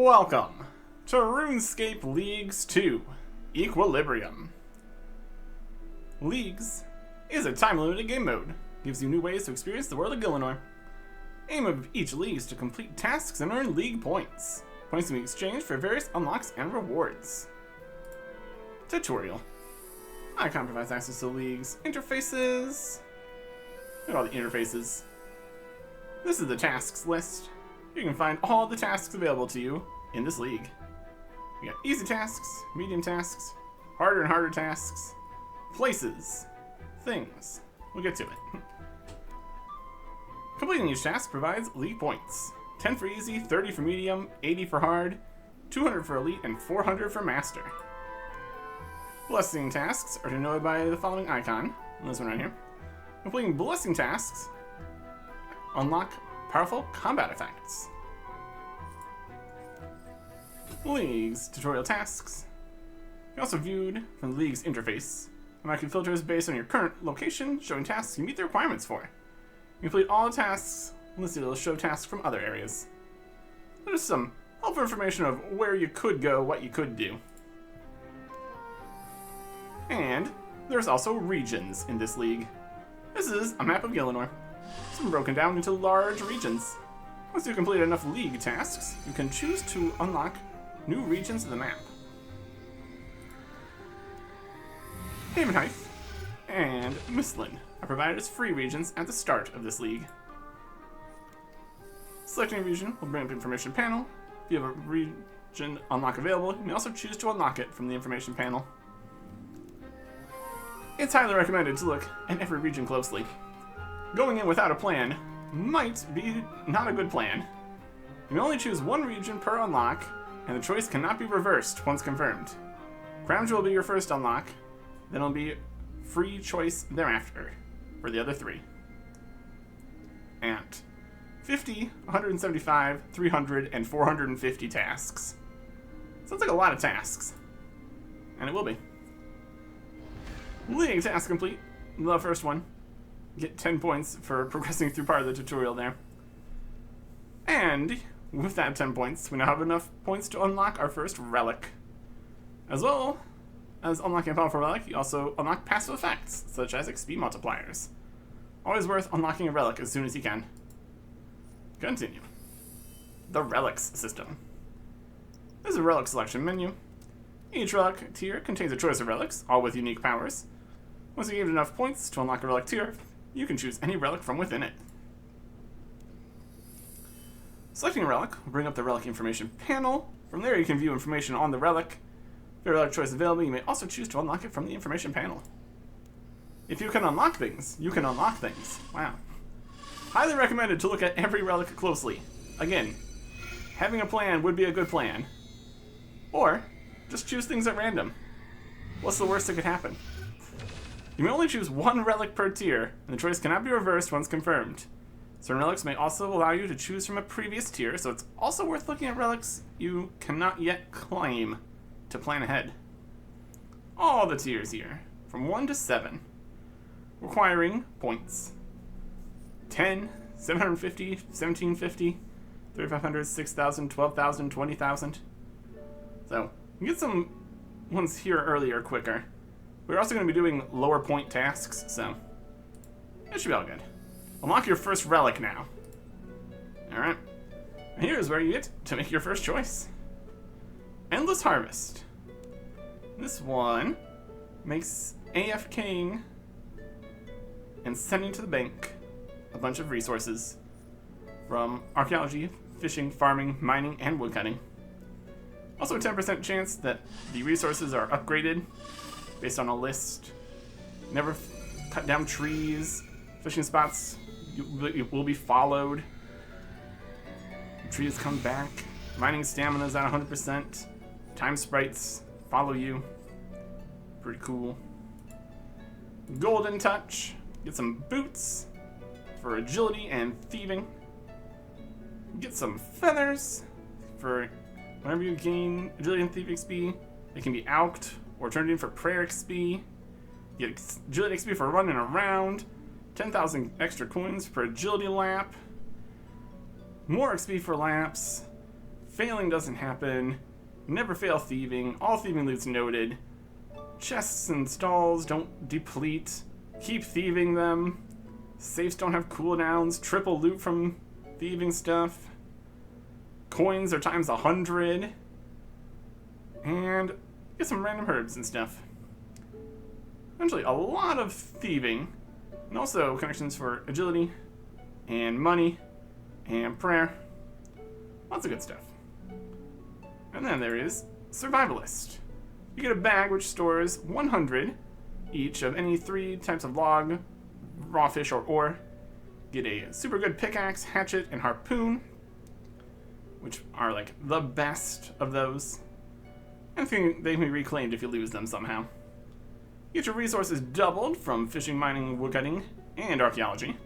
Welcome to RuneScape Leagues 2, Equilibrium. Leagues is a time-limited game mode. Gives you new ways to experience the world of Gillinor. Aim of each league is to complete tasks and earn league points. Points can be exchanged for various unlocks and rewards. Tutorial. Icon provides access to leagues, interfaces. Look at all the interfaces. This is the tasks list. You can find all the tasks available to you in this league. You got easy tasks, medium tasks, harder and harder tasks, places, things. We'll get to it. Completing each task provides league points. 10 for easy, 30 for medium, 80 for hard, 200 for elite, and 400 for master. Blessing tasks are denoted by the following icon. This one right here. Completing blessing tasks unlock powerful combat effects. League's tutorial tasks. You also viewed from the League's interface. Unlocking filters based on your current location, showing tasks you meet the requirements for. You complete all the tasks, listed will show tasks from other areas. There's some helpful information of where you could go, what you could do. And there's also regions in this league. This is a map of Gillinor. It's been broken down into large regions. Once you complete enough league tasks, you can choose to unlock new regions of the map. Havenheim and Mistland are provided as free regions at the start of this league. Selecting a region will bring up the information panel. If you have a region unlock available, you may also choose to unlock it from the information panel. It's highly recommended to look at every region closely. Going in without a plan might be not a good plan. You can only choose one region per unlock, and the choice cannot be reversed once confirmed. Crown Jewel will be your first unlock, then it'll be free choice thereafter for the other three. And 50, 175, 300, and 450 tasks. Sounds like a lot of tasks. And it will be. League task complete. The first one. Get 10 points for progressing through part of the tutorial there. And with that 10 points, we now have enough points to unlock our first relic. As well as unlocking a powerful relic, you also unlock passive effects, such as XP multipliers. Always worth unlocking a relic as soon as you can. Continue. The relics system. This is a relic selection menu. Each relic tier contains a choice of relics, all with unique powers. Once you gain enough points to unlock a relic tier, you can choose any relic from within it. Selecting a relic will bring up the relic information panel. From there you can view information on the relic. If your relic choice is available, you may also choose to unlock it from the information panel. If you can unlock things, you can unlock things. Wow. Highly recommended to look at every relic closely. Again, having a plan would be a good plan. Or, just choose things at random. What's the worst that could happen? You may only choose one relic per tier, and the choice cannot be reversed once confirmed. Certain relics may also allow you to choose from a previous tier, so it's also worth looking at relics you cannot yet claim to plan ahead. All the tiers here, from 1 to 7, requiring points. 10, 750, 1750, 3500, 6000, 12,000, 20,000. So, you get some ones here earlier quicker. We're also going to be doing lower point tasks, so it should be all good. Unlock your first relic now. Alright. Here's where you get to make your first choice. Endless Harvest. This one makes AFKing and sending to the bank a bunch of resources from archaeology, fishing, farming, mining, and woodcutting. Also a 10% chance that the resources are upgraded based on a list. Never cut down trees. Fishing spots will be followed. Trees come back. Mining stamina is at 100%. Time sprites follow you. Pretty cool. Golden Touch. Get some boots for agility and thieving. Get some feathers for whenever you gain agility and thieving XP. They can be alked or turned in for prayer XP. You get agility XP for running around. 10,000 extra coins per agility lap. More XP for laps. Failing doesn't happen. Never fail thieving. All thieving loot's noted. Chests and stalls don't deplete. Keep thieving them. Safes don't have cooldowns. Triple loot from thieving stuff. Coins are times 100. And get some random herbs and stuff. Eventually, a lot of thieving. And also connections for agility and money and prayer. Lots of good stuff. And then there is Survivalist. You get a bag which stores 100 each of any 3 types of log, raw fish, or ore. Get a super good pickaxe, hatchet, and harpoon, which are like the best of those. And they can be reclaimed if you lose them somehow. Get your resources doubled from fishing, mining, woodcutting, and archaeology.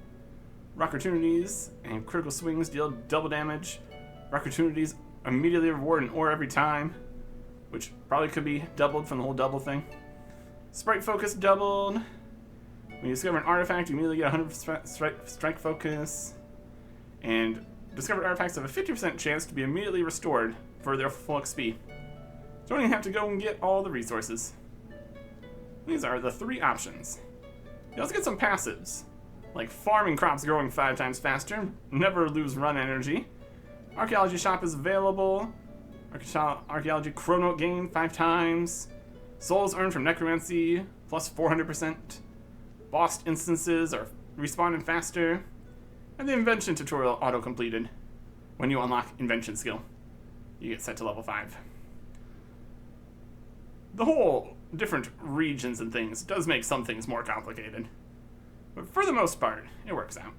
Opportunities and critical swings deal double damage. Opportunities immediately reward an ore every time, which probably could be doubled from the whole double thing. Sprite focus doubled. When you discover an artifact, you immediately get 100% strike focus. And discovered artifacts have a 50% chance to be immediately restored for their full XP. So don't even have to go and get all the resources. These are the 3 options. You also get some passives, like farming crops growing 5 times faster, never lose run energy. Archaeology shop is available. Archaeology chrono gain 5 times. Souls earned from necromancy plus 400%. Boss instances are respawned faster. And the invention tutorial auto completed. When you unlock invention skill, you get set to level 5. The whole different regions and things does make some things more complicated. But for the most part, it works out.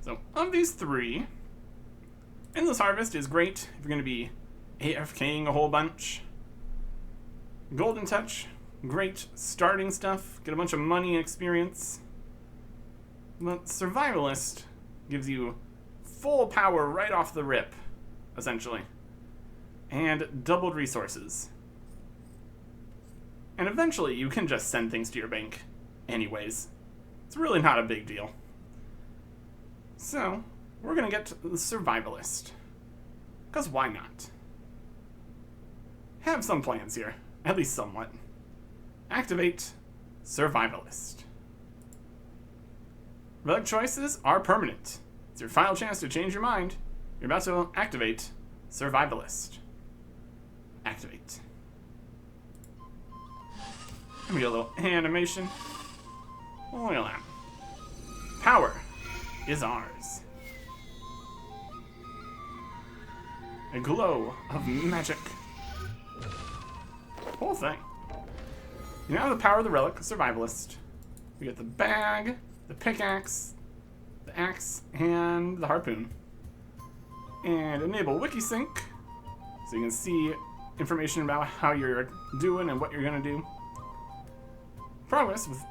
So, of these 3, Endless Harvest is great if you're going to be AFKing a whole bunch. Golden Touch, great starting stuff, get a bunch of money and experience. But Survivalist gives you full power right off the rip, essentially. And doubled resources. And eventually you can just send things to your bank anyways. It's really not a big deal. So, we're going to get to the Survivalist. Because why not? Have some plans here, at least somewhat. Activate Survivalist. Relic choices are permanent. It's your final chance to change your mind. You're about to activate Survivalist. Activate. Let me get a little animation. Look at that. Power is ours. A glow of magic. Whole thing. You now have the power of the relic, Survivalist. We get the bag, the pickaxe, the axe, and the harpoon. And enable Wikisync, so you can see information about how you're doing and what you're gonna do. Progress with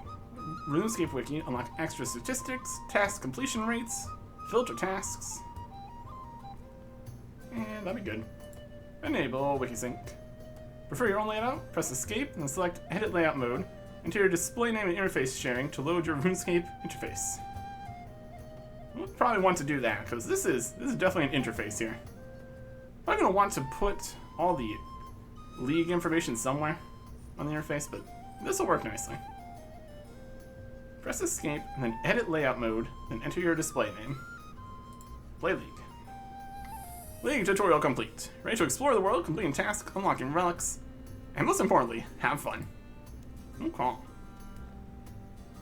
RuneScape Wiki, unlock extra statistics, task completion rates, filter tasks, and that'd be good. Enable Wikisync. Prefer your own layout? Press Escape and select Edit Layout Mode. Enter your display name and interface sharing to load your RuneScape interface. We'll probably want to do that, because this is definitely an interface here. I'm going to want to put all the league information somewhere on the interface, but this will work nicely. Press Escape, and then Edit Layout Mode, then enter your display name. Play League. League tutorial complete. Ready to explore the world, completing tasks, unlocking relics, and most importantly, have fun. Okay.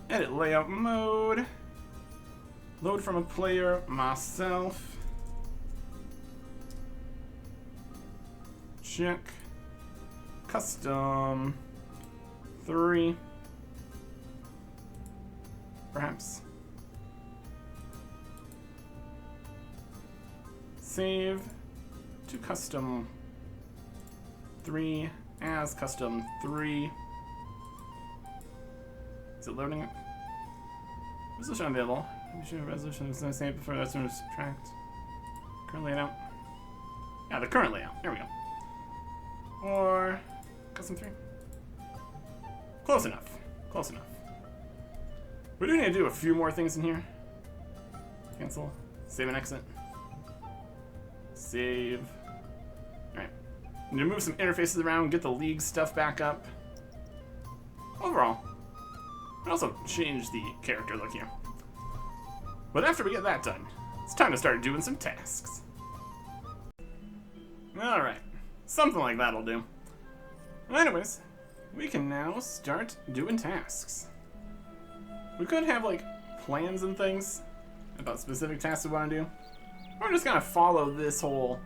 Edit Layout Mode. Load from a player, myself. Check. Custom 3. Perhaps. Save to custom 3 as custom 3. Is it loading it? Resolution available. Resolution is going to save before that's going to subtract. Current layout. Yeah, the current layout. There we go. Or custom 3. Close enough. Close enough. We do need to do a few more things in here. Cancel. Save and exit. Save. You need to move some interfaces around, get the league stuff back up. Overall, and also change the character look here. But after we get that done, it's time to start doing some tasks. Alright, something like that'll do. Anyways, we can now start doing tasks. We could have, like, plans and things about specific tasks we want to do. We're just gonna follow this whole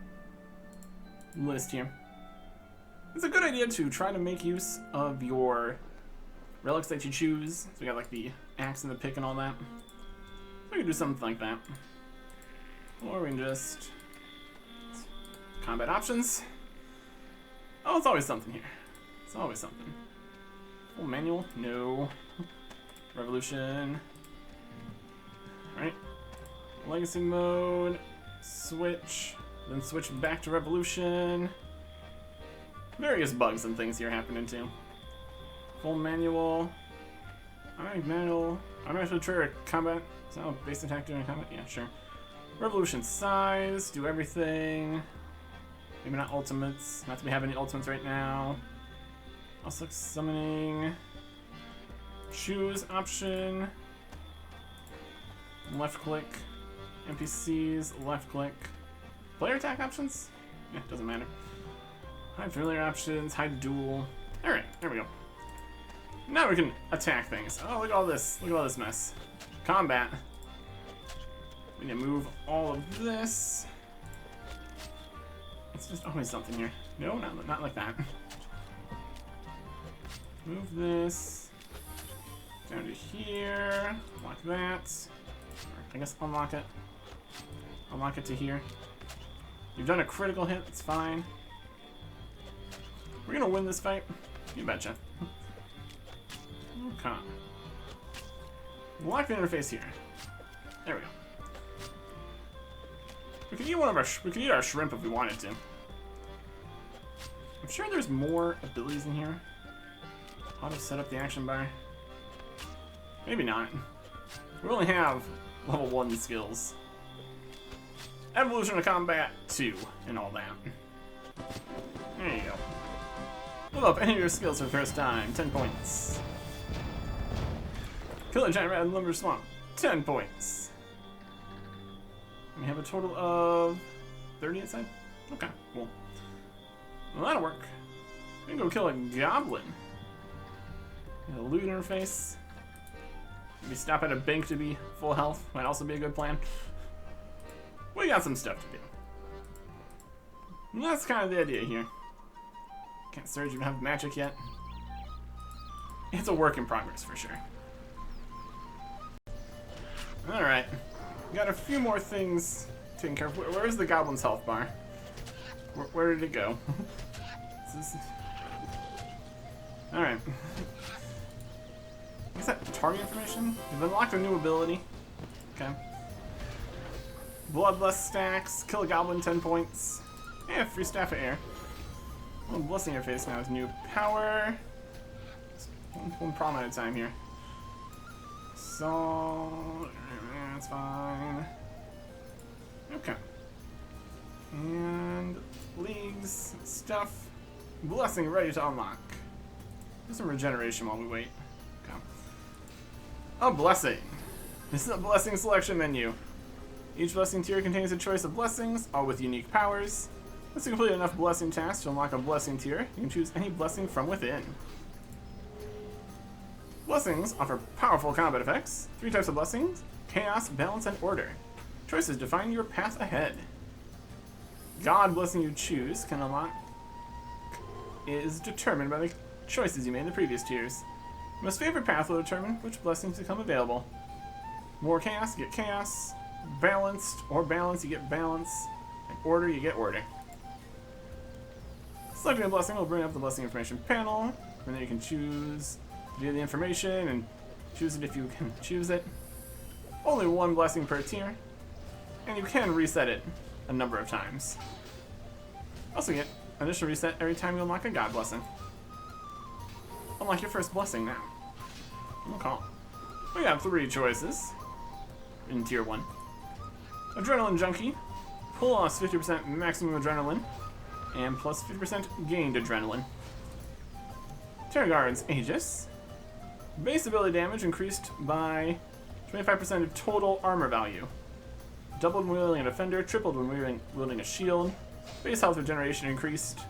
list here. It's a good idea to try to make use of your relics that you choose. So we got, like, the axe and the pick and all that. We can do something like that. Or we can just... combat options. Oh, it's always something here. It's always something. Full manual? No. Revolution. Alright. Legacy mode. Switch. Then switch back to revolution. Various bugs and things here happening too. Full manual. Automatic manual. Automatic trigger combat. So base attack during combat? Yeah, sure. Revolution size. Do everything. Maybe not ultimates. Not that we have any ultimates right now. Also summoning. Choose option. Left click. NPCs. Left click. Player attack options? Yeah, doesn't matter. Hide familiar options. Hide duel. Alright, there we go. Now we can attack things. Oh, look at all this. Look at all this mess. Combat. We need to move all of this. It's just always something here. No, not like that. Move this down to here. Lock that. Or I guess unlock it. Unlock it to here. You've done a critical hit. It's fine. We're gonna win this fight. You betcha. Okay. Lock the interface here. There we go. We could eat we could eat our shrimp if we wanted to. I'm sure there's more abilities in here. How to set up the action bar. Maybe not. We only have level 1 skills. Evolution of Combat 2 and all that. There you go. Level up any of your skills for the first time. 10 points. Kill a giant rat in the lumber swamp. 10 points. We have a total of 30 inside? Okay, cool. Well, that'll work. We can go kill a goblin. A loot interface. Maybe stop at a bank to be full health. Might also be a good plan. We got some stuff to do. And that's kind of the idea here. Can't surge, you don't have magic yet. It's a work in progress for sure. Alright. We got a few more things taken care of. Where's the goblin's health bar? Where did it go? Alright. Is that target information? We've unlocked a new ability. Okay. Bloodlust stacks. Kill a goblin, 10 points. Yeah, free staff of air. Well, blessing your face now with new power. One problem at a time here. So that's fine. Okay. And leagues, stuff. Blessing ready to unlock. Do some regeneration while we wait. Okay. A blessing. This is a blessing selection menu. Each blessing tier contains a choice of blessings, all with unique powers. Once you complete enough blessing tasks to unlock a blessing tier, you can choose any blessing from within. Blessings offer powerful combat effects. 3 types of blessings: chaos, balance, and order. Choices define your path ahead. God blessing you choose can unlock is determined by the choices you made in the previous tiers. Your most favorite path will determine which blessings become available. More chaos, you get chaos. Balanced or balance, you get balance. And order, you get order. Selecting a blessing will bring up the blessing information panel. From there you can choose to view the information and choose it if you can choose it. Only 1 blessing per tier. And you can reset it a number of times. Also get initial reset every time you unlock a god blessing. Unlock your first blessing now. Okay. We got 3 choices in tier 1. Adrenaline Junkie. Pull loss 50% maximum adrenaline. and plus 50% gained adrenaline. Terra Guard's Aegis. Base ability damage increased by 25% of total armor value. Doubled when wielding a defender, tripled when wielding a shield. Base health regeneration increased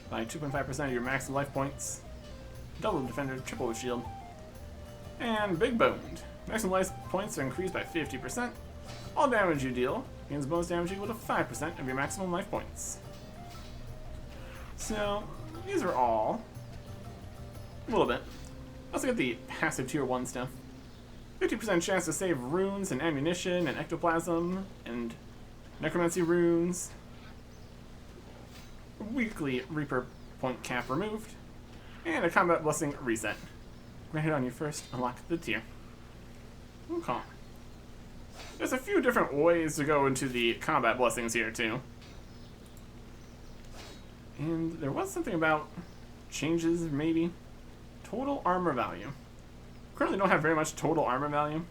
by 2.5% of your maximum life points. Doubled defender, triple with shield. And Big Boned. Maximum life points are increased by 50%. All damage you deal gains bonus damage equal to 5% of your maximum life points. So, these are all a little bit. Let's look at the passive tier 1 stuff. 50% chance to save runes and ammunition and ectoplasm and necromancy runes. Weekly Reaper point cap removed. And a combat blessing reset. Granted on your first unlock the tier. Okay. There's a few different ways to go into the combat blessings here too. And there was something about changes maybe. Total armor value. Currently don't have very much total armor value,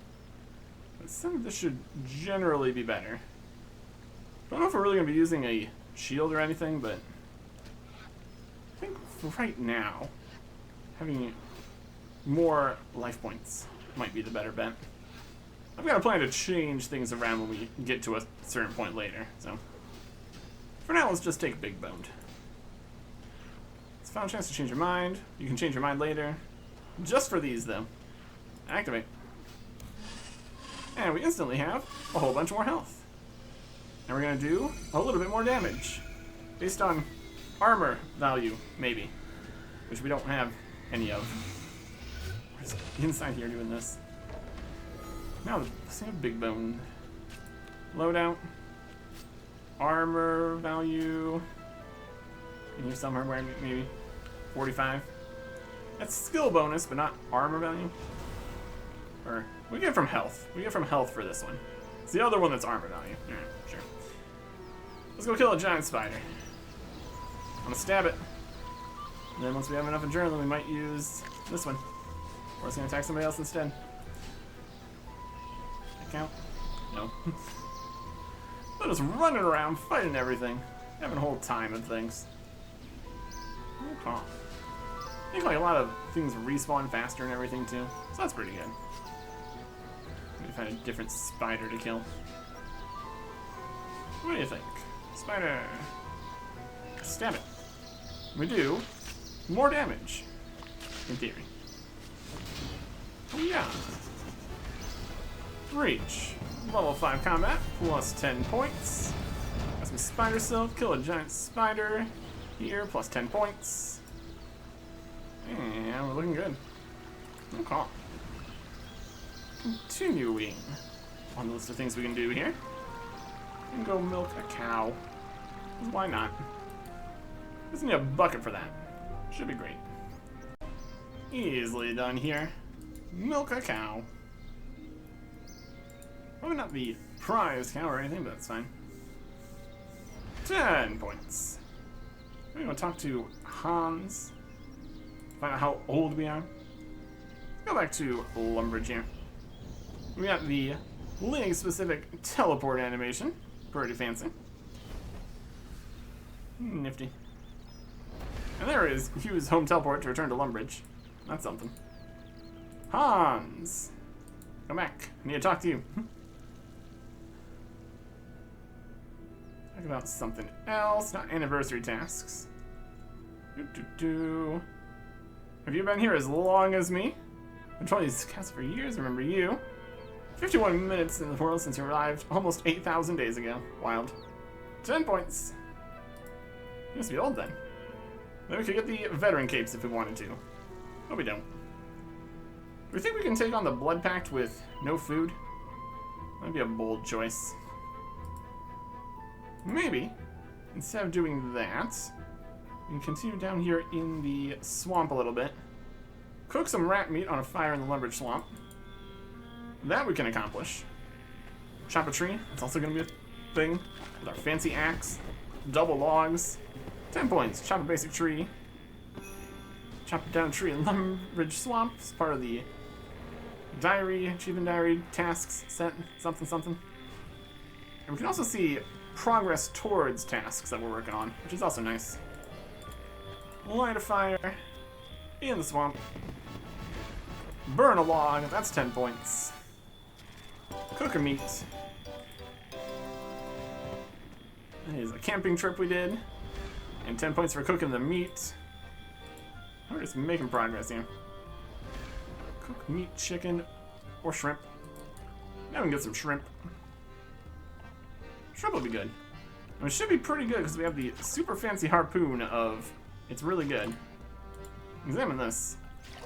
but some of this should generally be better. Don't know if we're really going to be using a shield or anything, but I think for right now, having more life points might be the better bet. I've got a plan to change things around when we get to a certain point later, so for now let's just take Big Boned. It's a final chance to change your mind. You can change your mind later. Just for these though. Activate. And we instantly have a whole bunch more health. And we're going to do a little bit more damage. Based on armor value, maybe. Which we don't have any of. We're just inside here doing this. Now, let's have Big Bone. Loadout. Armor value. In here somewhere, maybe 45. That's skill bonus, but not armor value. Or, we get from health. We get from health for this one. It's the other one that's armor value. Alright, sure. Let's go kill a giant spider. I'm gonna stab it. And then once we have enough adrenaline, we might use this one. Or it's gonna attack somebody else instead. That count? No. They're just running around, fighting everything. Having a whole time of things. Okay. I think like a lot of things respawn faster and everything too. So that's pretty good. Maybe find a different spider to kill. What do you think? Spider. Stab it. We do more damage. In theory. Oh yeah. Reach. Level 5 combat. Plus 10 points. Got some spider silk. Kill a giant spider. Here. Plus 10 points. And we're looking good. Okay. Continuing on the list of things we can do here. We can go milk a cow. Why not? Just need a bucket for that. Should be great. Easily done here. Milk a cow. Probably not the prize cow or anything, but that's fine. 10 points. We're going to talk to Hans. Find out how old we are. Go back to Lumbridge here. We got the Link-specific teleport animation. Pretty fancy. Nifty. And there is Hugh's home teleport to return to Lumbridge. That's something. Hans! Come back. I need to talk to you. Talk about something else. Not anniversary tasks. Have you been here as long as me? I've been these scouts for years, remember you. 51 minutes in the world since you arrived almost 8,000 days ago. Wild. 10 points. You must be old then. Then we could get the veteran capes if we wanted to. But we don't. We think we can take on the Blood Pact with no food? That'd be a bold choice. Maybe, instead of doing that, we can continue down here in the swamp a little bit. Cook some rat meat on a fire in the Lumbridge swamp. That we can accomplish. Chop a tree. That's also going to be a thing. With our fancy axe. Double logs. 10 points. Chop a basic tree. Chop down a tree in Lumbridge swamp. It's part of the diary, achievement diary, tasks, set, something. And we can also see progress towards tasks that we're working on, which is also nice. Light a fire in the swamp. Burn a log, that's 10 points. Cook a meat. Here's a camping trip we did. And 10 points for cooking the meat. We're just making progress here. Cook meat, chicken, or shrimp. Now we can get some shrimp. Shrimp will be good. And it should be pretty good because we have the super fancy harpoon of it's really good. Examine this.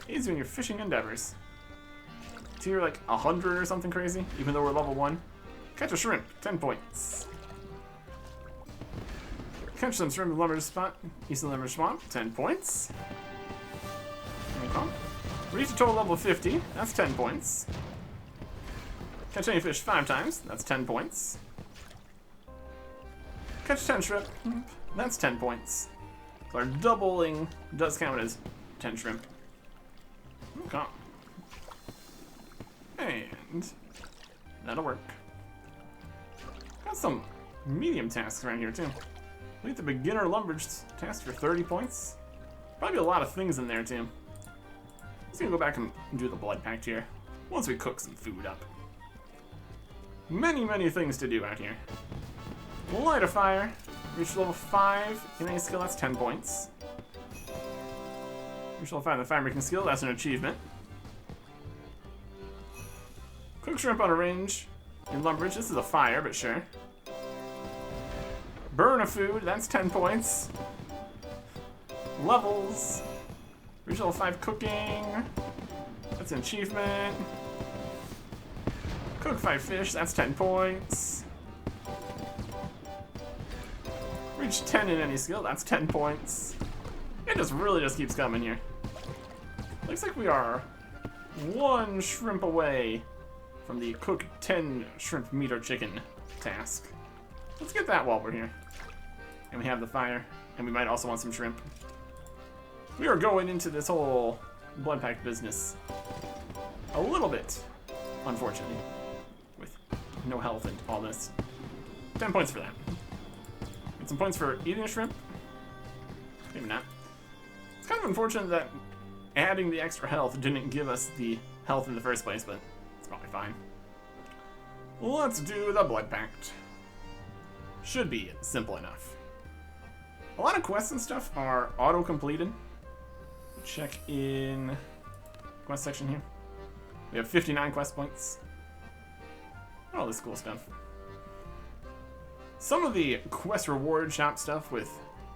Aids you in your fishing endeavors. Tier like 100 or something crazy, even though we're level 1. Catch a shrimp, 10 points. Catch some shrimp in lumber spot, east of lumber swamp, 10 points. Okay. Reach a total level of 50, that's 10 points. Catch any fish 5 times, that's 10 points. Catch 10 shrimp, that's 10 points. So our doubling does count as 10 shrimp. Okay. And that'll work. Got some medium tasks around here too. Complete the beginner lumber task for 30 points. Probably a lot of things in there too. Just gonna go back and do the blood pact here once we cook some food up. Many, many things to do out here. Light a fire. Reach level 5 in any skill, that's 10 points. Reach level 5 in the fire making skill, that's an achievement. Cook shrimp on a range in Lumbridge. This is a fire, but sure. Burn a food, that's 10 points. Levels. Reach level 5 cooking. That's an achievement. Cook 5 fish, that's 10 points. Reach 10 in any skill, that's 10 points. It just really just keeps coming here. Looks like we are 1 shrimp away from the cook 10 shrimp meat or chicken task. Let's get that while we're here. And we have the fire, and we might also want some shrimp. We are going into this whole blood pact business a little bit, unfortunately, with no health and all this. 10 points for that. Get some points for eating a shrimp. Maybe not. It's kind of unfortunate that adding the extra health didn't give us the health in the first place, but it's probably fine. Let's do the blood pact. Should be simple enough. A lot of quests and stuff are auto-completed. Check in quest section here. We have 59 quest points. All this cool stuff. Some of the quest reward shop stuff with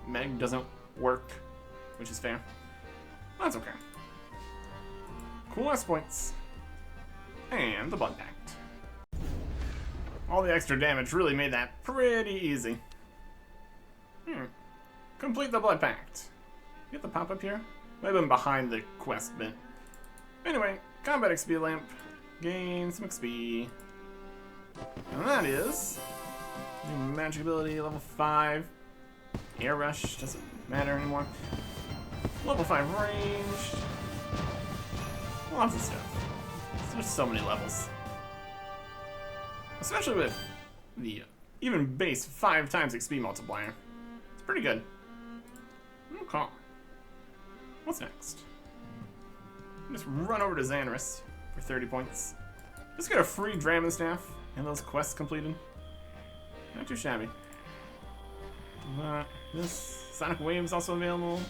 Meg doesn't work, which is fair. That's okay. Cool quest points. And the blood pact. All the extra damage really made that pretty easy. Complete the blood pact. Get the pop-up here? Might have been behind the quest bit. Anyway, combat XP lamp. Gain some XP. And that is new magic ability, level 5. Air rush, doesn't matter anymore. Level 5 range. Lots of stuff. There's so many levels. Especially with the even base 5 times XP multiplier. It's pretty good. Okay. What's next? Just run over to Xanaris for 30 points. Just get a free Dragon Staff and those quests completed. Not too shabby. This Sonic Wave is also available.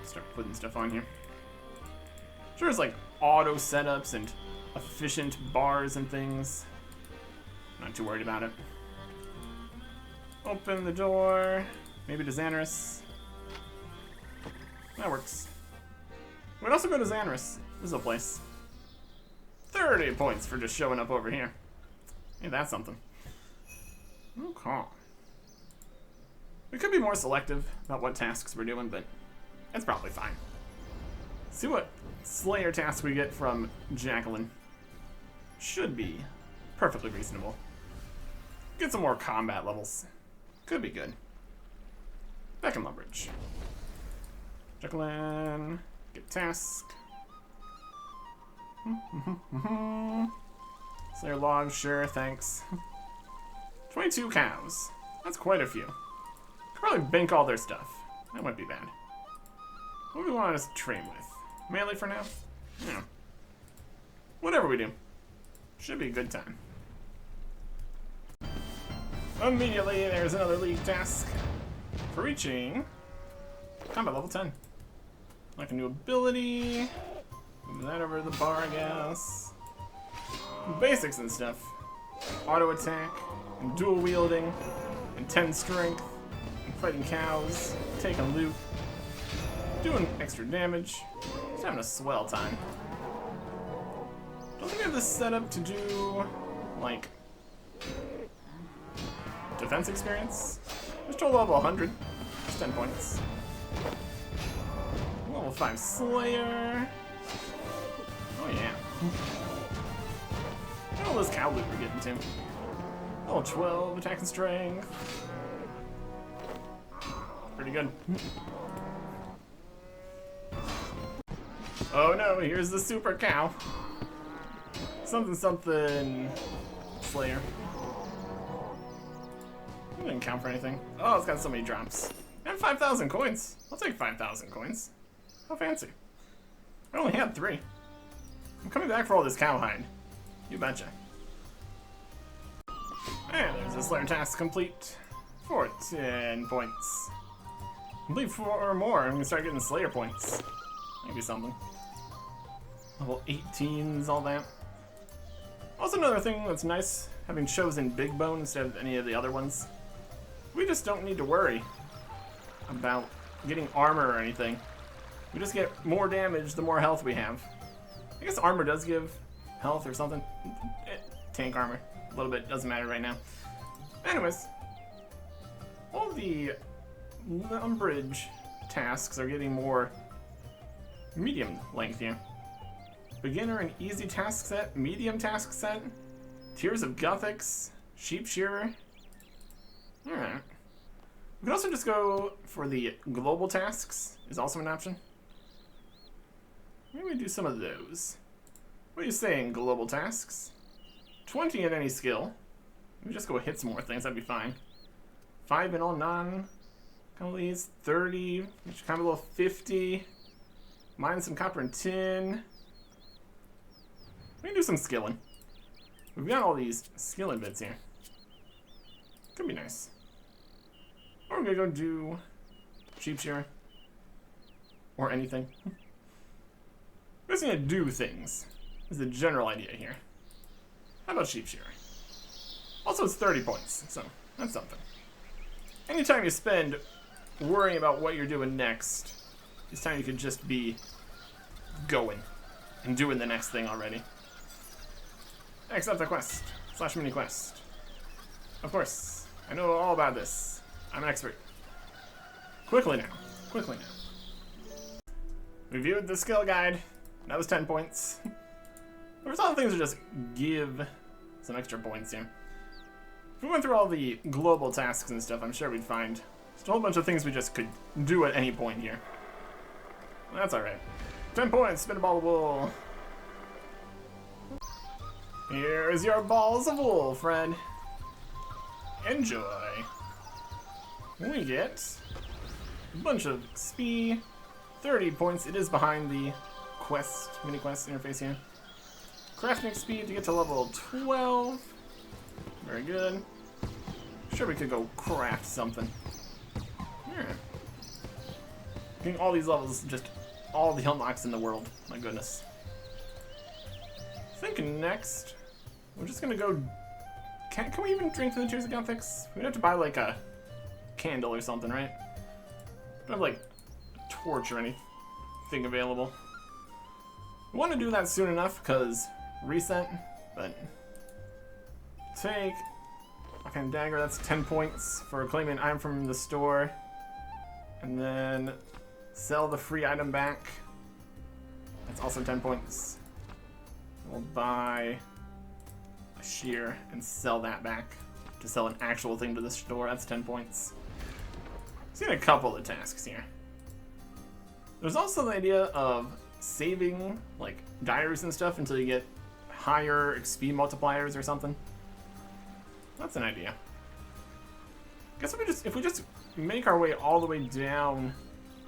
Start putting stuff on here. Sure, it's like auto setups and efficient bars and things. Not too worried about it. Open the door. Maybe to Xanaris. That works. We'd also go to Xanaris. This is a place. 30 points for just showing up over here. Hey, that's something. Okay. We could be more selective about what tasks we're doing, but that's probably fine. See what Slayer tasks we get from Jacqueline. Should be perfectly reasonable. Get some more combat levels. Could be good. Back in Lumbridge. Jacqueline, get task. Slayer log, sure, thanks. 22 cows. That's quite a few. Could probably bank all their stuff. That wouldn't be bad. What do we want us to train with? Melee for now? Yeah. Whatever we do. Should be a good time. Immediately, there's another league task for reaching combat level 10. Like a new ability. Move that over to the bar, I guess. Basics and stuff. Auto attack, and dual wielding, and 10 strength, and fighting cows, taking loot, doing extra damage. Just having a swell time. Don't think I have this set up to do, like, defense experience. Just total level 100. That's 10 points. Level 5 Slayer. Oh yeah. Look at all this cow loot we're getting to. Level 12 attack and strength. Pretty good. Oh no, here's the super cow. Something something Slayer. It didn't count for anything. Oh, it's got so many drops. And 5,000 coins. I'll take 5,000 coins. How fancy. I only had 3. I'm coming back for all this cowhide. You betcha. And there's a Slayer task complete for 10 points. Complete 4 or more, I'm gonna start getting Slayer points. Maybe something. Level 18's all that. Also another thing that's nice, having chosen Big Bone instead of any of the other ones. We just don't need to worry about getting armor or anything. We just get more damage the more health we have. I guess armor does give health or something. Tank armor. A little bit, doesn't matter right now. Anyways, all the umbrage tasks are getting more medium length here. Beginner and easy task set, medium task set, Tears of Gothics, Sheep Shearer. Alright. We can also just go for the global tasks, is also an option. Maybe we do some of those. What are you saying, global tasks? 20 in any skill. Maybe just go hit some more things, that'd be fine. 5 in all non-commonlies, 30, which kind of below 50. Mine some copper and tin. We can do some skilling. We've got all these skilling bits here. Could be nice. Or we're gonna go do sheep shearer. Or anything. We're just gonna do things. Is the general idea here. How about sheep shearer? Also, it's 30 points, so that's something. Anytime you spend worrying about what you're doing next, it's time you could just be going and doing the next thing already. Accept the quest / mini quest. Of course, I know all about this. I'm an expert. Quickly now. Quickly now. Reviewed the skill guide. That was 10 points. There's a lot of things to just give some extra points here. If we went through all the global tasks and stuff, I'm sure we'd find just a whole bunch of things we just could do at any point here. That's alright. 10 points, spin a ball of wool. Here's your balls of wool, friend. Enjoy. We get a bunch of XP, 30 points. It is behind the quest, mini quest interface here. Crafting XP to get to level 12. Very good. Sure, we could go craft something. Yeah. Getting all these levels, just all the unlocks in the world. My goodness. I think next, we're just gonna go. Can we even drink from the Tears of Gothics? We'd have to buy like a candle or something, right? We don't have like a torch or anything available. We want to do that soon enough because reset, but take offhand dagger. That's 10 points for claiming an item from the store, and then sell the free item back. That's also 10 points. We'll buy a shear and sell that back to sell an actual thing to the store. That's 10 points. Seen a couple of tasks here. There's also the idea of saving like diaries and stuff until you get higher XP multipliers or something. That's an idea. Guess if we just make our way all the way down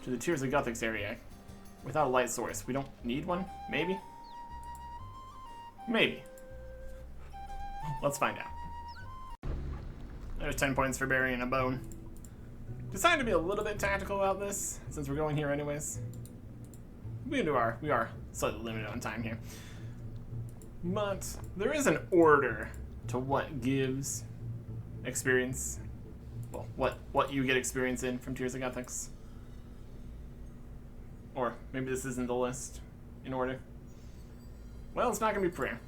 to the Tears of Guthix area without a light source, we don't need one? Maybe? Maybe. Let's find out. There's 10 points for burying a bone. Decided to be a little bit tactical about this, since we're going here anyways. We are slightly limited on time here. But there is an order to what gives experience. Well, what you get experience in from Tears of Guthix. Or maybe this isn't the list in order. Well, it's not gonna be prayer.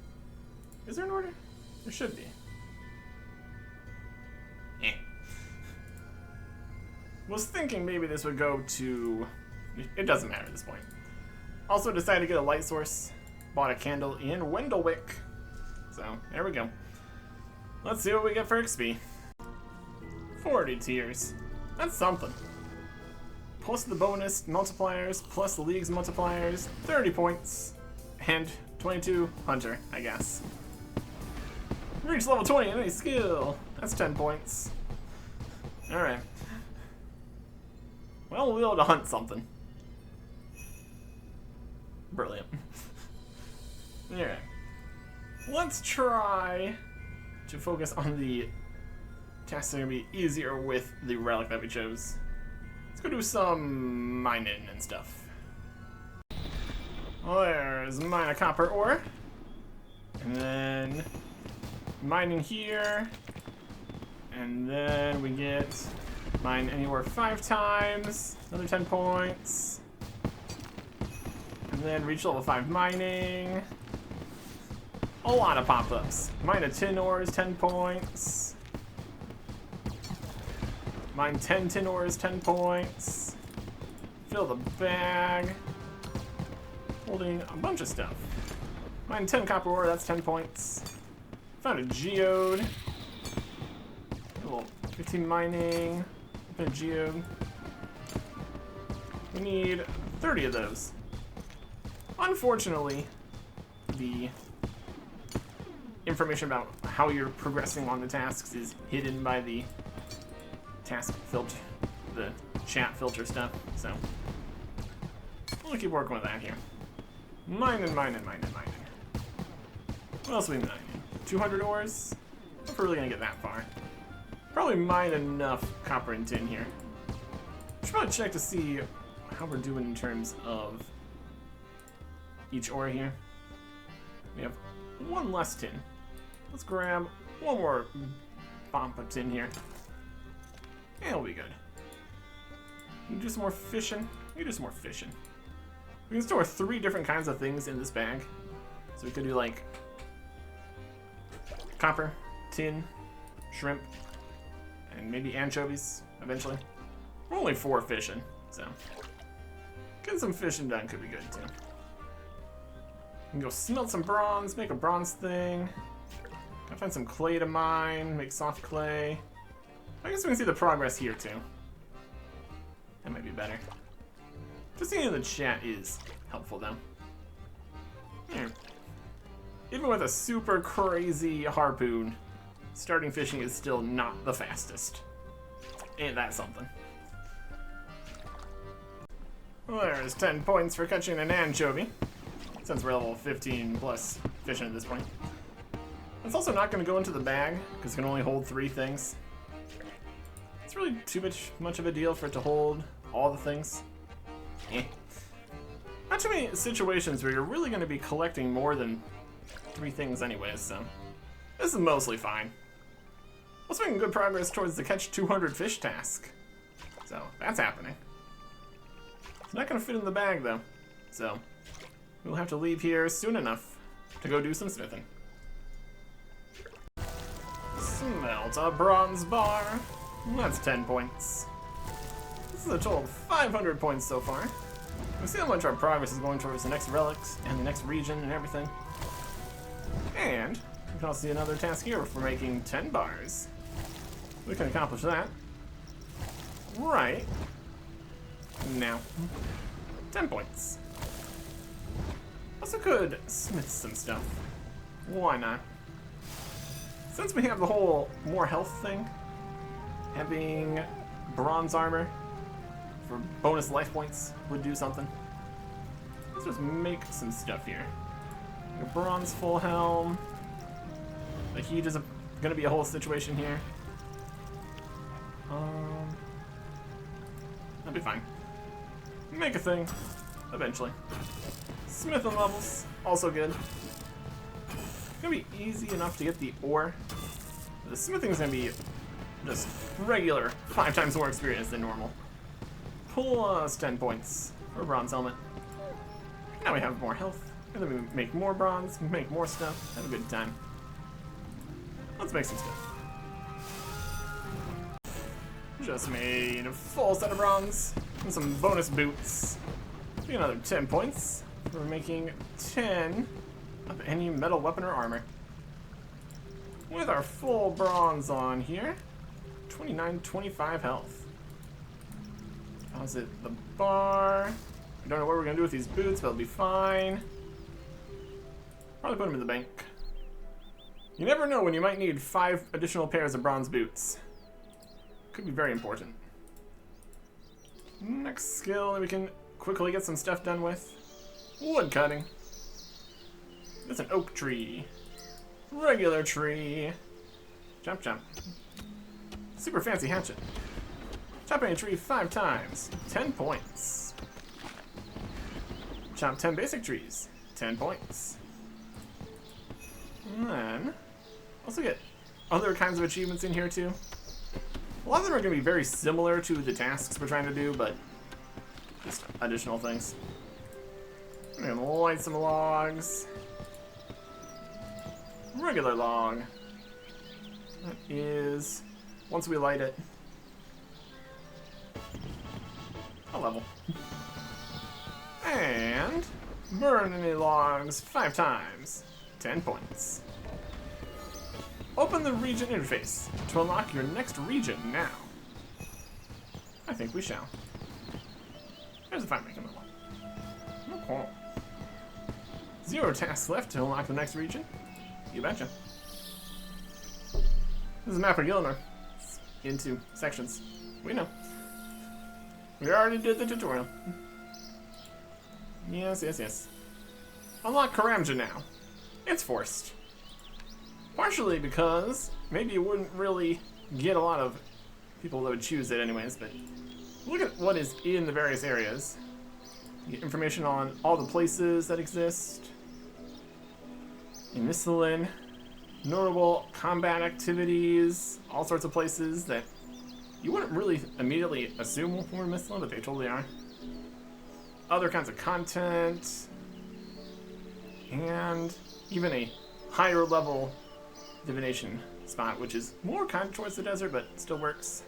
Is there an order? There should be. Eh. Was thinking maybe this would go to... It doesn't matter at this point. Also decided to get a light source. Bought a candle in Wendelwick. So, there we go. Let's see what we get for XP. 40 tiers. That's something. Plus the bonus multipliers, plus the league's multipliers, 30 points. And 22 hunter, I guess. Reach level 20 in any skill. That's 10 points. Alright. Well, we'll be able to hunt something. Brilliant. Alright. Let's try to focus on the tasks that are going to be easier with the relic that we chose. Let's go do some mining and stuff. Well, there's mine a copper ore. And then mining here. And then we get mine anywhere 5 times. Another 10 points. And then reach level 5 mining. A lot of pop-ups. Mine a tin ores, 10 points. Mine 10 tin ores, 10 points. Fill the bag. Holding a bunch of stuff. Mine 10 copper ore, that's 10 points. Found a geode. A little 15 mining. Open a geode. We need 30 of those. Unfortunately, the information about how you're progressing on the tasks is hidden by the task filter, the chat filter stuff, so we'll keep working with that here. Mining. What else are we mining? 200 ores? If we're really gonna get that far. Probably mine enough copper and tin here. Should probably check to see how we're doing in terms of each ore here. We have 1 less tin. Let's grab 1 more bump of tin here. And it'll be good. We can do some more fishing. We can do some more fishing. We can store 3 different kinds of things in this bag. So we could do like copper, tin, shrimp, and maybe anchovies eventually. We're only 4 fishing, so getting some fishing done could be good too. We can go smelt some bronze, make a bronze thing. Gotta find some clay to mine, make soft clay. I guess we can see the progress here too. That might be better. Just seeing in the chat is helpful though. Here. Even with a super crazy harpoon, starting fishing is still not the fastest. Ain't that something? Well, there's 10 points for catching an anchovy, since we're level 15 plus fishing at this point. It's also not going to go into the bag, because it can only hold 3 things. It's really too much of a deal for it to hold all the things. Eh. Not too many situations where you're really going to be collecting more than 3 things anyways, so this is mostly fine. Also making good progress towards the catch 200 fish task. So, that's happening. It's not going to fit in the bag though, so we'll have to leave here soon enough to go do some smithing. Smelt a bronze bar. That's 10 points. This is a total of 500 points so far. We see how much our progress is going towards the next relics and the next region and everything. And we can also see another task here for making 10 bars. We can accomplish that right now. 10 points. Also could smith some stuff. Why not? Since we have the whole more health thing, Having bronze armor for bonus life points would do something. Let's just make some stuff here. A bronze full helm. The heat is gonna be a whole situation here. That'll be fine. Make a thing, eventually. Smithing levels, also good. It's gonna be easy enough to get the ore. The smithing's gonna be just regular, 5 times more experience than normal. Plus 10 points for a bronze helmet. Now we have more health. And then we make more bronze, make more stuff, have a good time. Let's make some stuff. Just made a full set of bronze and some bonus boots. Get another 10 points for making 10 of any metal weapon or armor. With our full bronze on here, 29, 25 health. Deposit the bar. I don't know what we're gonna do with these boots, but it'll be fine. Probably put them in the bank. You never know when you might need 5 additional pairs of bronze boots. Could be very important. Next skill that we can quickly get some stuff done with. Wood cutting. That's an oak tree. Regular tree. Jump, jump. Super fancy hatchet. Chopping a tree 5 times. 10 points. Chop 10 basic trees. 10 points. And then, also get other kinds of achievements in here too. A lot of them are going to be very similar to the tasks we're trying to do, but just additional things. I'm going to light some logs. Regular log. That is, once we light it, a level. And burn any logs 5 times. 10 points. Open the region interface to unlock your next region now. I think we shall. There's a fine making level. Okay. 0 tasks left to unlock the next region. You betcha. This is a map of Gilnor. It's into sections. We know. We already did the tutorial. Yes, yes, yes. Unlock Karamja now. It's forced. Partially because maybe you wouldn't really get a lot of people that would choose it anyways, but look at what is in the various areas. You get information on all the places that exist. In Mistlin, notable combat activities, all sorts of places that you wouldn't really immediately assume were Mistlin, but they totally are. Other kinds of content, and even a higher level divination spot, which is more kind of towards the desert, but still works.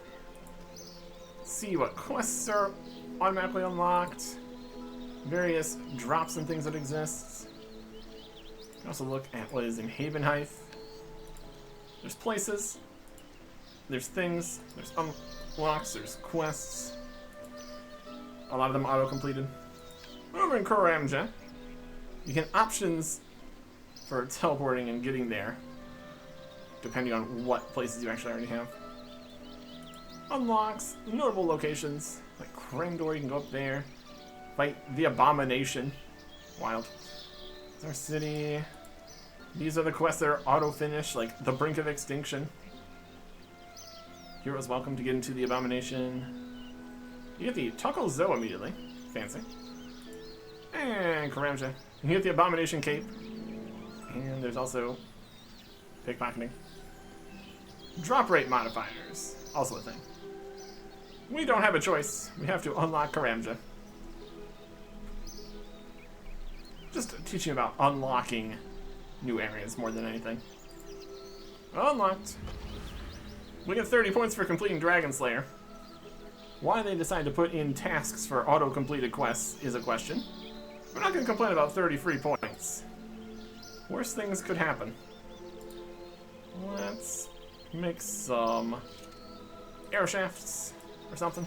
See what quests are automatically unlocked, various drops and things that exist. You can also look at what is in Havenheith. There's places, there's things, there's unlocks, there's quests. A lot of them auto-completed. Over in Karamja, you can options for teleporting and getting there, depending on what places you actually already have. Unlocks notable locations, like Kremdor, you can go up there. Fight the Abomination. Wild. It's our city. These are the quests that are auto-finished, like the Brink of Extinction. Heroes welcome to get into the Abomination. You get the Tokozo immediately. Fancy. And Karamja. You get the Abomination Cape. And there's also pickpocketing. Drop rate modifiers. Also a thing. We don't have a choice. We have to unlock Karamja. Just teaching about unlocking new areas more than anything. Unlocked. We get 30 points for completing Dragon Slayer. Why they decide to put in tasks for auto-completed quests is a question. We're not going to complain about 30 free points. Worse things could happen. Let's make some arrow shafts or something.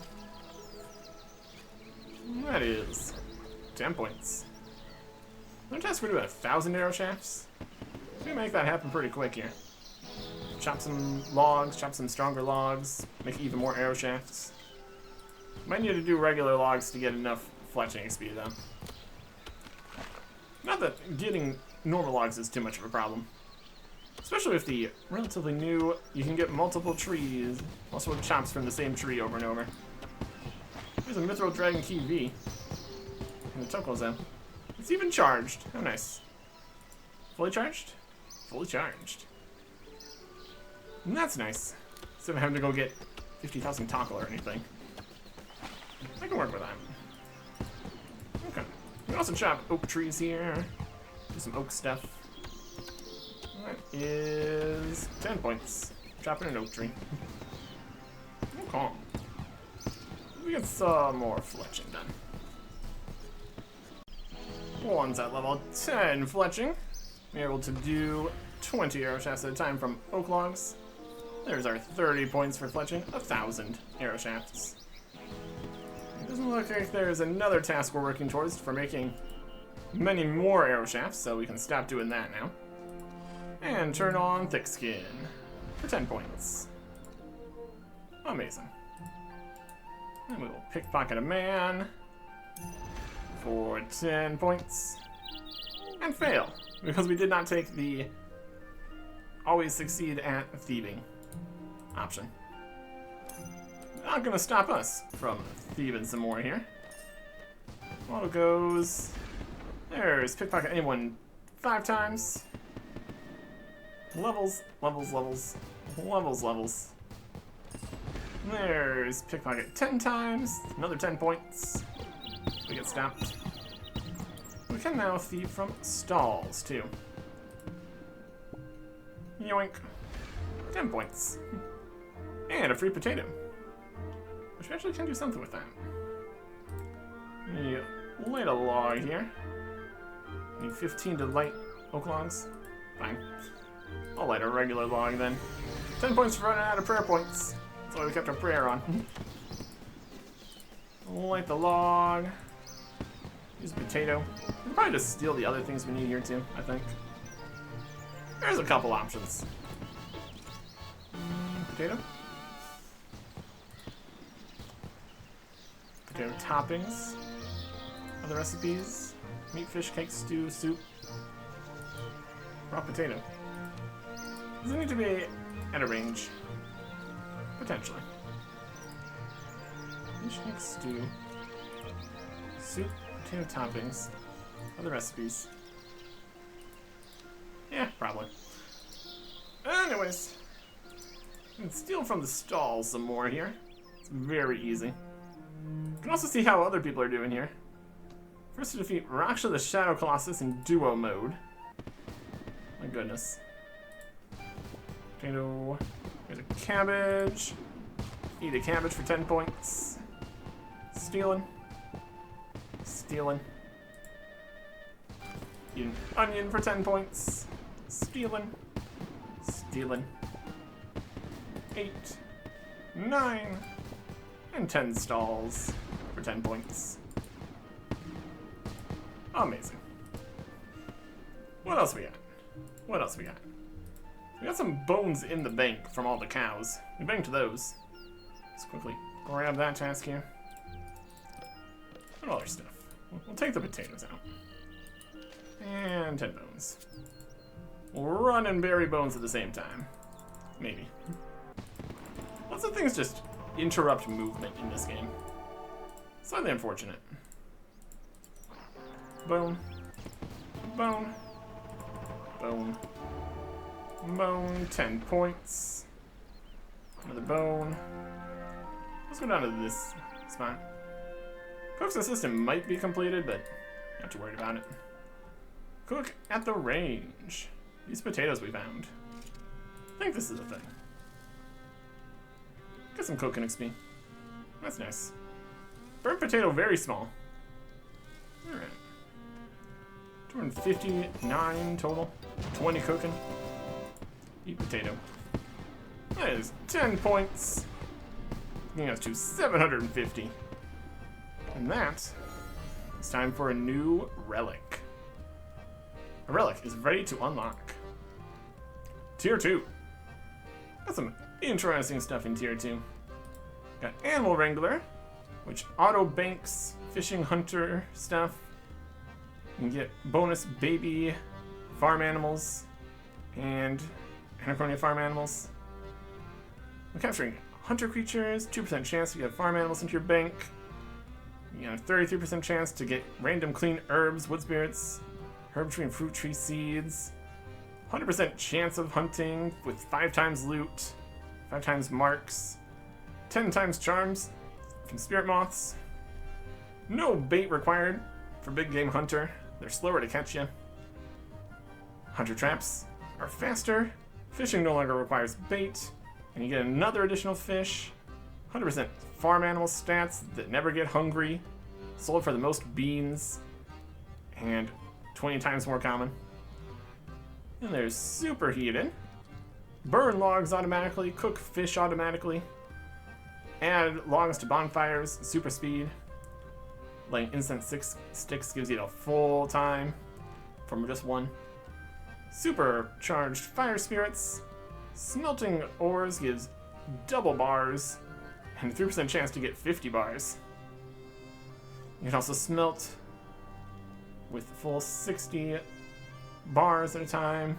That is 10 points. No task for doing 1,000 arrow shafts. We can make that happen pretty quick here. chop some logs, chop some stronger logs, make even more arrow shafts. Might need to do regular logs to get enough fletching XP though. Not that getting normal logs is too much of a problem. Especially with the relatively new, you can get multiple trees, also chops from the same tree over and over. There's a Mithril Dragon Key V. And the Tokel Zone. It's even charged. How nice. Fully charged? Fully charged. And that's nice. Instead of having to go get 50,000 Tokel or anything. I can work with that. Okay. You can also chop oak trees here. Do some oak stuff. That is 10 points. Chopping an oak tree. Okay. We get some more fletching done. One's at level 10 fletching. We're able to do 20 arrow shafts at a time from oak logs. There's our 30 points for fletching, 1,000 arrow shafts. It doesn't look like there's another task we're working towards for making many more arrow shafts, so we can stop doing that now. And turn on thick skin for 10 points. Amazing. And we will pickpocket a man for 10 points. And fail, because we did not take the always succeed at thieving option. Not gonna stop us from thieving some more here. Auto goes. There's pickpocket anyone 5 times. Levels, levels, levels, levels, levels. There's pickpocket 10 times, another 10 points. We get stopped. We can now thieve from stalls, too. Yoink. 10 points. And a free potato. Which we actually can do something with that. We light a log here. Need 15 to light oak logs. Fine. I'll light a regular log then. 10 points for running out of prayer points. That's why we kept our prayer on. Light the log. Use a potato. We'll probably just steal the other things we need here too, I think. There's a couple options. Potato. Potato toppings. Other recipes. Meat, fish, cake, stew, soup. Raw potato. Does it need to be at a range? Potentially. Fish, cake, stew. Soup, potato toppings. Other recipes. Yeah, probably. Anyways. We can steal from the stalls some more here. It's very easy. You can also see how other people are doing here. First to defeat Raksha the Shadow Colossus in duo mode. My goodness. Potato. Here's a cabbage. Eat a cabbage for 10 points. Stealing. Stealing. Eat an onion for 10 points. Stealing. Stealing. 8, 9, and 10 stalls for 10 points. Amazing. What else we got? What else we got? We got some bones in the bank from all the cows. We banked those. Let's quickly grab that task here. And all our stuff. We'll take the potatoes out. And 10 bones. We'll run and bury bones at the same time. Maybe. Lots of things just interrupt movement in this game. Slightly unfortunate. Bone. Bone. Bone. Bone. 10 points. Another bone. Let's go down to this spot. Cook's assistant might be completed, but not too worried about it. Cook at the range. These potatoes we found. I think this is a thing. Get some cooking XP. That's nice. Burnt potato, very small. Alright. 259 total. 20 cooking. Eat potato. That is 10 points. Getting us to 750. And that is time for a new relic. A relic is ready to unlock. Tier 2. Got some interesting stuff in tier 2. Got Animal Wrangler, which auto banks fishing hunter stuff. You can get bonus baby farm animals and Anachronia farm animals. When capturing hunter creatures, 2% chance to get farm animals into your bank. You got a 33% chance to get random clean herbs, wood spirits, herb tree and fruit tree seeds. 100% chance of hunting with 5 times loot, 5 times marks, 10 times charms from spirit moths. No bait required for big game hunter. They're slower to catch you. Hunter traps are faster. Fishing no longer requires bait. And you get another additional fish. 100% farm animal stats that never get hungry. Sold for the most beans. And 20 times more common. And there's superheated. Burn logs automatically. Cook fish automatically. Add logs to bonfires. Super speed. Lighting incense 6 sticks gives you a full time from just 1. Supercharged fire spirits. Smelting ores gives double bars and a 3% chance to get 50 bars. You can also smelt with full 60 bars at a time.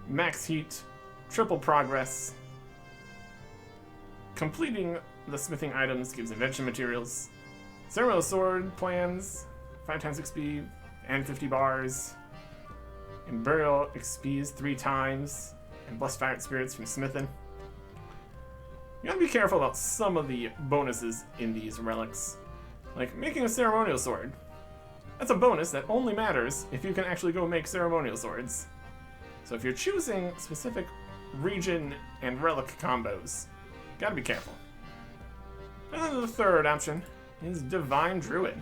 Max heat, triple progress. Completing the smithing items gives invention materials. Ceremonial sword plans, 5 times XP and 50 bars. And burial XPs 3 times. And blessed fire spirits from smithing. You gotta be careful about some of the bonuses in these relics. Like making a ceremonial sword. That's a bonus that only matters if you can actually go make ceremonial swords. So if you're choosing specific region and relic combos, gotta be careful. And then the third option is Divine Druid.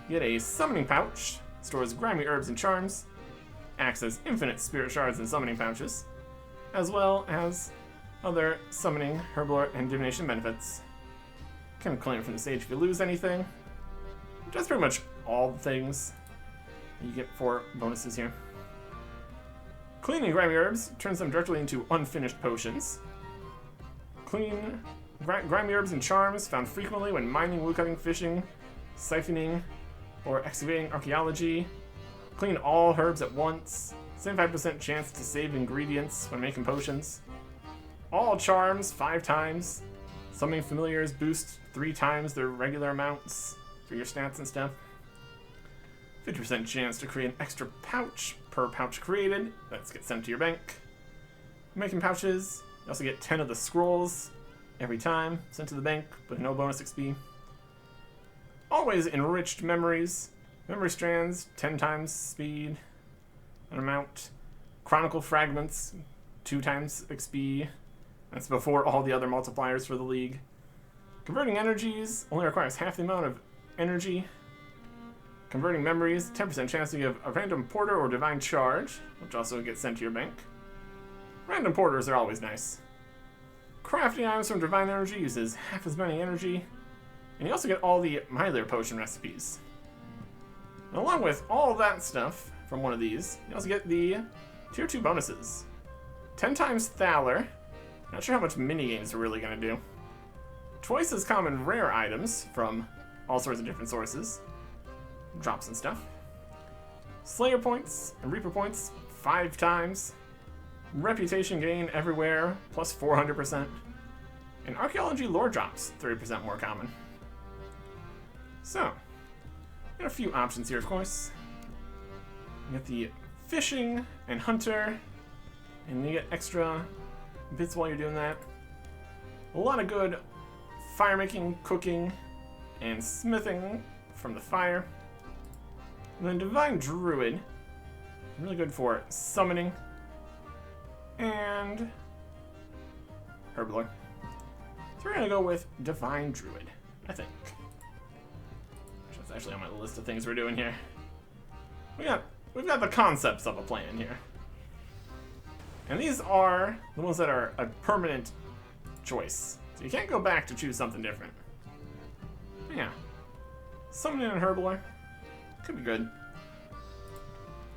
You get a summoning pouch, stores grimy herbs and charms, acts as infinite spirit shards and summoning pouches, as well as other summoning, herbal, and divination benefits. Can claim from the stage if you lose anything. That's pretty much all the things you get for bonuses here. Cleaning grimy herbs turns them directly into unfinished potions. Clean grimy herbs and charms found frequently when mining, woodcutting, fishing, siphoning, or excavating archaeology. Clean all herbs at once. 75% chance to save ingredients when making potions. All charms 5 times. Summoning familiars boost 3 times their regular amounts for your stats and stuff. 50% chance to create an extra pouch per pouch created. That gets sent to your bank. Making pouches, you also get 10 of the scrolls every time sent to the bank, but no bonus XP. Always enriched memories. Memory strands, 10 times speed and amount. Chronicle fragments, 2 times XP. That's before all the other multipliers for the league. Converting energies only requires half the amount of energy. Converting memories, 10% chance to give a random porter or divine charge, which also gets sent to your bank. Random porters are always nice. Crafting items from divine energy uses half as many energy. And you also get all the Mylar potion recipes. And along with all that stuff from one of these, you also get the tier 2 bonuses. 10 times Thaler. Not sure how much minigames are really going to do. Twice as common rare items from all sorts of different sources. Drops and stuff. Slayer points and Reaper points 5 times. Reputation gain everywhere, plus 400%. And archaeology lore drops 30% more common. So, got a few options here, of course. You get the fishing and hunter, and you get extra bits while you're doing that. A lot of good fire making, cooking, and smithing from the fire. And then Divine Druid, really good for summoning and herblore. So we're gonna go with Divine Druid, I think. That's actually on my list of things we're doing here. We've got the concepts of a plan here. And these are the ones that are a permanent choice. So you can't go back to choose something different. Yeah. Summoning and herblore could be good.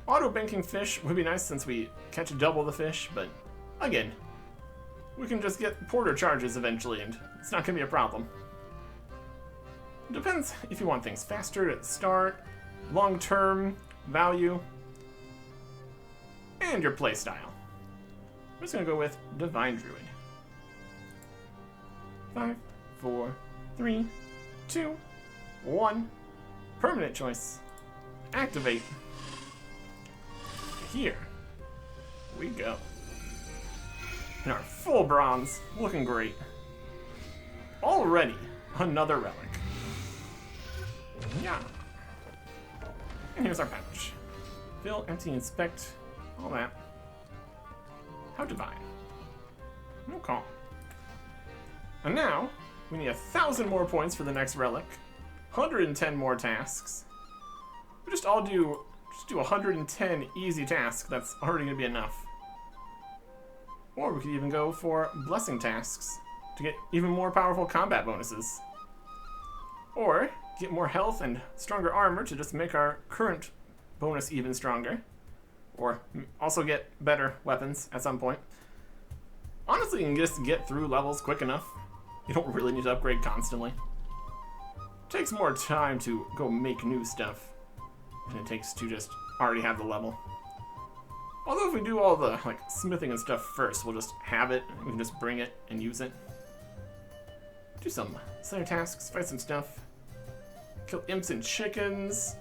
Auto banking fish would be nice since we catch double the fish, but again, we can just get porter charges eventually, and it's not going to be a problem. It depends if you want things faster at the start, long-term value, and your playstyle. I'm just going to go with Divine Druid. 5, 4, 3, 2, 1. Permanent choice. Activate. Here we go. And our full bronze, looking great. Already another relic. Yeah. And here's our pouch. Fill, empty, inspect, all that. How divine. No call. And now, we need 1,000 more points for the next relic. 110 more tasks. We just do 110 easy tasks. That's already gonna be enough. Or we could even go for blessing tasks to get even more powerful combat bonuses. Or get more health and stronger armor to just make our current bonus even stronger. Or also get better weapons at some point. Honestly, you can just get through levels quick enough. You don't really need to upgrade constantly. It takes more time to go make new stuff than it takes to just already have the level. Although if we do all the smithing and stuff first, we'll just have it, and we can just bring it and use it. Do some slayer tasks, fight some stuff. Kill imps and chickens.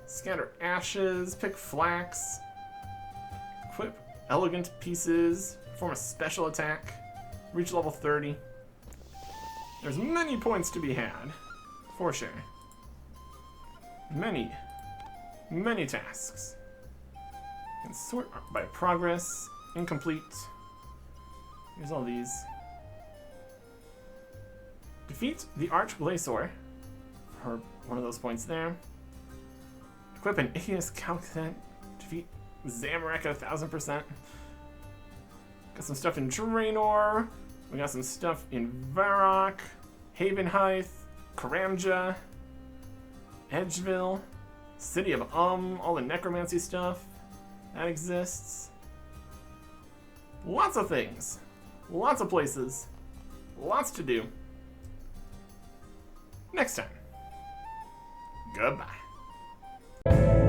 Scatter ashes, pick flax. Equip elegant pieces. Perform a special attack. Reach level 30. There's many points to be had, for sure. Many tasks. And sort by progress, incomplete. Here's all these. Defeat the Archglacior, for one of those points there. Equip an Ichneus Calcent. Defeat Zamorak at 1000%. Got some stuff in Draenor. We got some stuff in Varrock, Havenheith, Karamja, Edgeville, City of all the necromancy stuff that exists. Lots of things. Lots of places. Lots to do. Next time. Goodbye.